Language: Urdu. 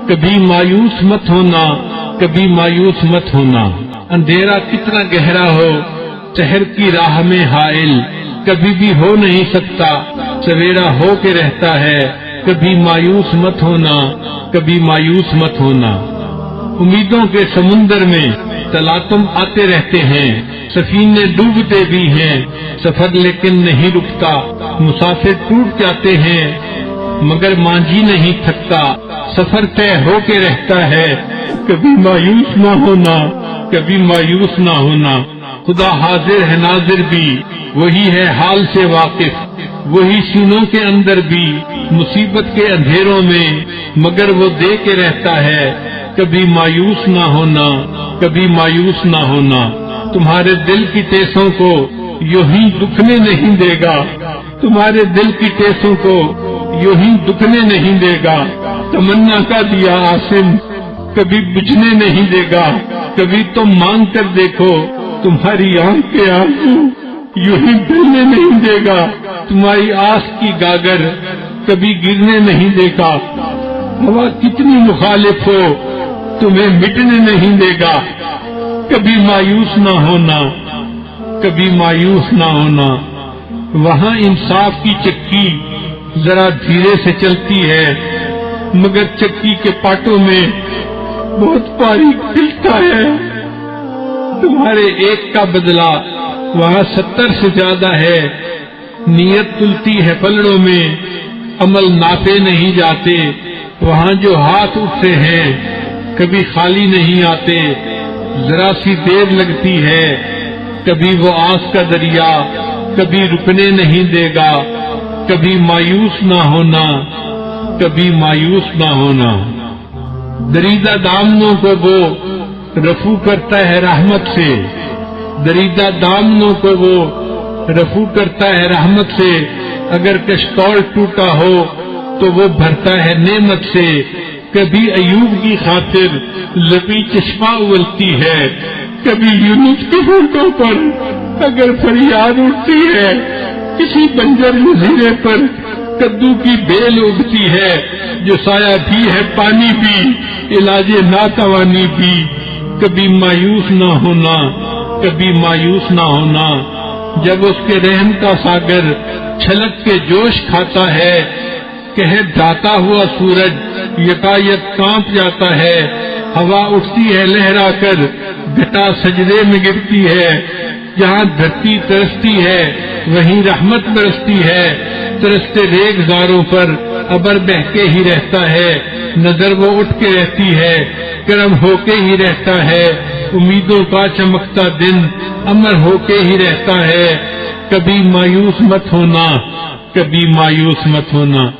کبھی مایوس مت ہونا، کبھی مایوس مت ہونا۔ اندھیرا کتنا گہرا ہو شہر کی راہ میں حائل، کبھی بھی ہو نہیں سکتا، سویرا ہو کے رہتا ہے۔ کبھی مایوس مت ہونا، کبھی مایوس مت ہونا۔ امیدوں کے سمندر میں تلاطم آتے رہتے ہیں، سفینے ڈوبتے بھی ہیں، سفر لیکن نہیں رکتا، مسافر ٹوٹ جاتے ہیں مگر مانجھی نہیں تھکتا، سفر طے ہو کے رہتا ہے۔ کبھی مایوس نہ ہونا، کبھی مایوس نہ ہونا۔ خدا حاضر ہے ناظر بھی، وہی ہے حال سے واقف، وہی سینوں کے اندر بھی مصیبت کے اندھیروں میں، مگر وہ دے کے رہتا ہے۔ کبھی مایوس نہ ہونا، کبھی مایوس نہ ہونا۔ تمہارے دل کی ٹیسوں کو یوں ہی دکھنے نہیں دے گا، تمہارے دل کی ٹیسوں کو یوں ہی دکھنے نہیں دے گا۔ تمنا کا دیا آسم کبھی بجھنے نہیں دے گا، کبھی تم مانگ کر دیکھو تمہاری آنکھ کے آنسو یوں ہی بہنے نہیں دے گا۔ تمہاری آس کی گاگر کبھی گرنے نہیں دے گا، ہوا کتنی مخالف ہو تمہیں مٹنے نہیں دے گا۔ کبھی مایوس نہ ہونا، کبھی مایوس نہ ہونا۔ وہاں انصاف کی چکی ذرا دھیرے سے چلتی ہے، مگر چکی کے پاٹوں میں بہت باریک پلتا ہے۔ تمہارے ایک کا بدلہ وہاں 70 سے زیادہ ہے۔ نیت تلتی ہے پلڑوں میں، عمل ناپے نہیں جاتے، وہاں جو ہاتھ اٹھتے ہیں کبھی خالی نہیں آتے۔ ذرا سی دیر لگتی ہے، کبھی وہ آس کا دریا کبھی رکنے نہیں دے گا۔ کبھی مایوس نہ ہونا، کبھی مایوس نہ ہونا۔ دریدہ دامنوں کو وہ رفو کرتا ہے رحمت سے، دریدہ دامنوں کو وہ رفو کرتا ہے رحمت سے۔ اگر کشتول ٹوٹا ہو تو وہ بھرتا ہے نعمت سے۔ کبھی ایوب کی خاطر لبی چشمہ اولتی ہے، کبھی یونس کے ہونٹوں پر اگر فریاد اٹھتی ہے۔ کسی بنجر جزیرے پر کدو کی بیل اگتی ہے، جو سایہ بھی ہے پانی بھی، علاج ناتوانی بھی۔ کبھی مایوس نہ ہونا، کبھی مایوس نہ ہونا۔ جب اس کے رحم کا ساگر چھلک کے جوش کھاتا ہے، کہہ ڈھاتا ہوا سورج یکایک کانپ جاتا ہے۔ ہوا اٹھتی ہے لہرا کر، گھٹا سجدے میں گرتی ہے۔ جہاں دھرتی ترستی ہے وہیں رحمت برستی ہے۔ ترستے ریگزاروں پر ابر بہ کے ہی رہتا ہے، نظر وہ اٹھ کے رہتی ہے، کرم ہو کے ہی رہتا ہے۔ امیدوں کا چمکتا دن امر ہو کے ہی رہتا ہے۔ کبھی مایوس مت ہونا، کبھی مایوس مت ہونا۔